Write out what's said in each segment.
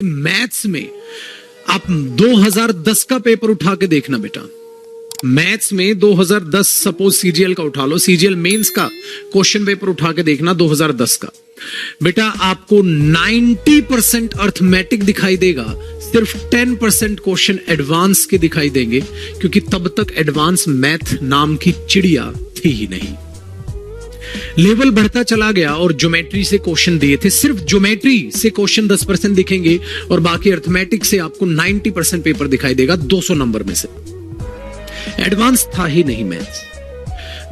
Maths में आप 2010 का पेपर उठा के देखना बेटा। मैथ्स में 2010 सपोज सीजीएल का उठा लो, सीजीएल मेंस का क्वेश्चन पेपर उठा के देखना 2010 का बेटा, आपको 90% अर्थमेटिक दिखाई देगा, सिर्फ 10% क्वेश्चन एडवांस के दिखाई देंगे, क्योंकि तब तक एडवांस मैथ नाम की चिड़िया थी ही नहीं। लेवल बढ़ता चला गया और ज्योमेट्री से क्वेश्चन दिए थे, सिर्फ ज्योमेट्री से क्वेश्चन 10% दिखेंगे और बाकी अर्थमेटिक से आपको 90% पेपर दिखाई देगा 200 नंबर में से। एडवांस था ही नहीं मैथ्स,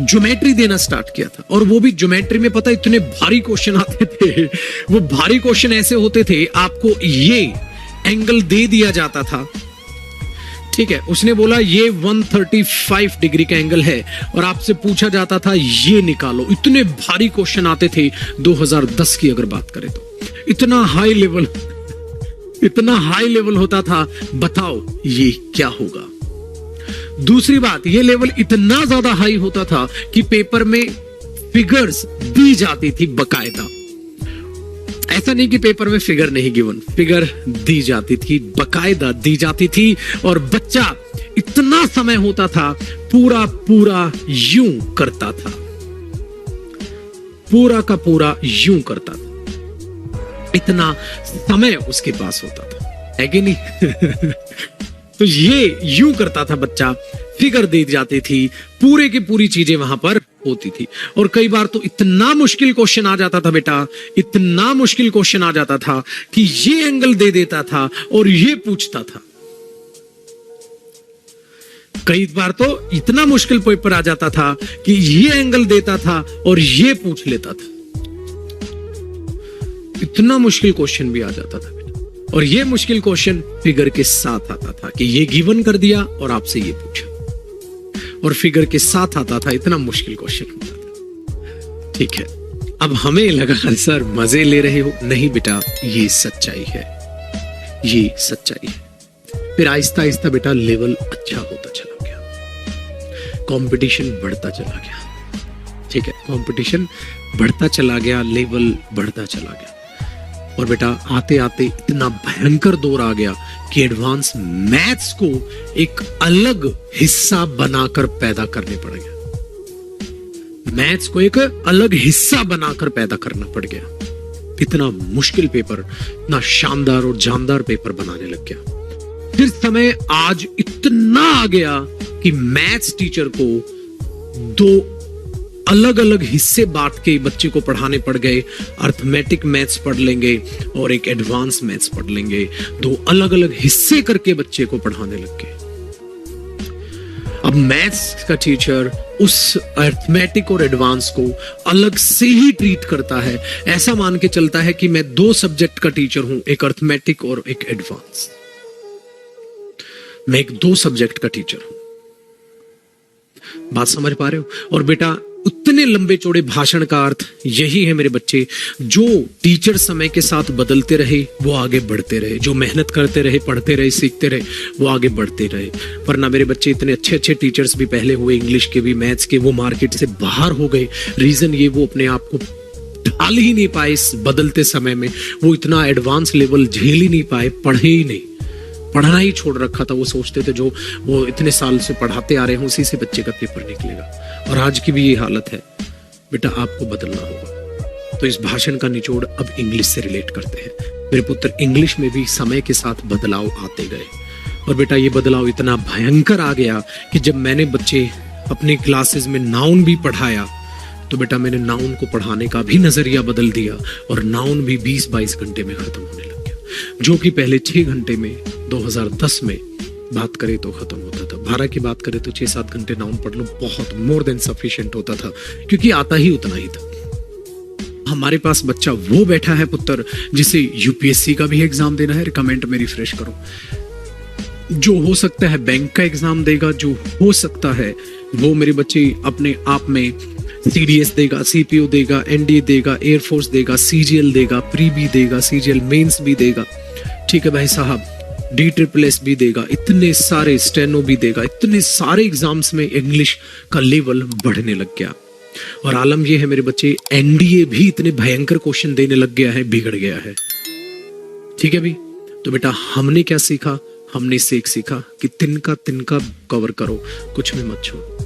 ज्योमेट्री देना स्टार्ट किया था, और वो भी ज्योमेट्री में पता इतने भारी क्वेश्चन आते थे। वो भारी क्वेश्चन ऐसे होते थे, आपको ये एंगल दे दिया जाता था, ठीक है, उसने बोला ये 135 डिग्री का एंगल है और आपसे पूछा जाता था ये निकालो। इतने भारी क्वेश्चन आते थे 2010 की अगर बात करें तो, इतना हाई लेवल होता था, बताओ ये क्या होगा। दूसरी बात, ये लेवल इतना ज्यादा हाई होता था कि पेपर में फिगर्स दी जाती थी बकायदा। ऐसा नहीं कि पेपर में फिगर नहीं गिवन, फिगर दी जाती थी, बकायदा दी जाती थी, और बच्चा इतना समय होता था पूरा यूं करता था, पूरा का पूरा यूं करता था, इतना समय उसके पास होता था, है कि नहीं? तो ये यूं करता था बच्चा, फिगर दी जाती थी, पूरे की पूरी चीजें वहां पर होती थी। और कई बार तो इतना मुश्किल क्वेश्चन आ जाता था बेटा, इतना मुश्किल क्वेश्चन आ जाता था कि ये एंगल दे देता था और ये पूछता था। कई बार तो इतना मुश्किल पेपर आ जाता था कि ये एंगल देता था और ये पूछ लेता था। इतना मुश्किल क्वेश्चन भी आ जाता था बेटा, और ये मुश्किल क्वेश्चन फिगर के साथ आता था कि ये गिवन कर दिया और आपसे ये पूछा, और फिगर के साथ आता था। इतना मुश्किल क्वेश्चन होता था, ठीक है। अब हमें लगा सर मजे ले रहे हो, नहीं बेटा, ये सच्चाई है, ये सच्चाई है। फिर आहिस्ता आहिस्ता बेटा लेवल अच्छा होता चला गया, कंपटीशन बढ़ता चला गया, ठीक है, कंपटीशन बढ़ता चला गया, लेवल बढ़ता चला गया, और बेटा आते आते इतना भयंकर दौर आ गया कि एडवांस मैथ्स को एक अलग हिस्सा बनाकर पैदा करने पड़ गया। मैथ्स को एक अलग हिस्सा बनाकर पैदा करना पड़ गया। इतना मुश्किल पेपर, इतना शानदार और जानदार पेपर बनाने लग गया। फिर समय आज इतना आ गया कि मैथ्स टीचर को दो अलग अलग हिस्से बांट के बच्चे को पढ़ाने पड़ गए। अर्थमेटिक मैथ्स पढ़ लेंगे और एक एडवांस मैथ्स पढ़ लेंगे, दो अलग अलग हिस्से करके बच्चे को पढ़ाने लग गए। अब मैथ्स का टीचर उस अर्थमेटिक और एडवांस को अलग से ही ट्रीट करता है, ऐसा मान के चलता है कि मैं दो सब्जेक्ट का टीचर हूं, एक अर्थमेटिक और एक एडवांस। मैं एक दो सब्जेक्ट का टीचर हूं, बात समझ पा रहे हो? और बेटा उतने लंबे चौड़े भाषण का अर्थ यही है मेरे बच्चे, जो टीचर समय के साथ बदलते रहे वो आगे बढ़ते रहे, जो मेहनत करते रहे, पढ़ते रहे, सीखते रहे, वो आगे बढ़ते रहे। वरना मेरे बच्चे इतने अच्छे अच्छे टीचर्स भी पहले हुए, इंग्लिश के भी, मैथ्स के, वो मार्केट से बाहर हो गए। रीजन ये, वो अपने आप को ढाल ही नहीं पाए इस बदलते समय में, वो इतना एडवांस लेवल झेल ही नहीं पाए, पढ़े ही नहीं, पढ़ना ही छोड़ रखा था। वो सोचते थे जो वो इतने साल से पढ़ाते आ रहे हैं उसी से बच्चे का पेपर निकलेगा, और आज की भी ये हालत है। बेटा आपको बदलना होगा। तो इस भाषण का निचोड़ अब इंग्लिश से रिलेट करते हैं। मेरे पुत्र, इंग्लिश में भी समय के साथ बदलाव आते गए, और बेटा ये बदलाव इतना भयंकर आ गया कि जब मैंने बच्चे अपने क्लासेस में नाउन भी पढ़ाया, तो बेटा मैंने नाउन को पढ़ाने का भी नजरिया बदल दिया, और नाउन भी 20-22 घंटे में खत्म होने लग गया, जो कि पहले 6 घंटे में 2010 में बात करें तो खत्म होता था। 12 की बात करें तो 6-7 घंटे नाउन पढ़ लो, बहुत मोर देन सफिशिएंट होता था, क्योंकि आता ही उतना ही था। हमारे पास बच्चा वो बैठा है पुत्र जिसे यूपीएससी का भी एग्जाम देना है, रिकमेंड में रिफ्रेश करो, जो हो सकता है बैंक का एग्जाम देगा, जो हो सकता है वो मेरे बच्चे अपने आप में सीडीएस देगा, सीपीओ देगा, एनडीए देगा, एयरफोर्स देगा, सीजीएल देगा, प्री भी देगा, सीजीएल मेंस भी देगा, ठीक है भाई साहब, DSSS भी देगा, इतने सारे स्टेनो भी देगा, इतने सारे एग्जाम्स में इंग्लिश का लेवल बढ़ने लग गया। और आलम यह है मेरे बच्चे, एनडीए भी इतने भयंकर क्वेश्चन देने लग गया है, बिगड़ गया है, ठीक है भी। तो बेटा हमने क्या सीखा, हमने इससे एक सीखा कि तिनका तिनका कवर करो, कुछ भी मत छोड़ो।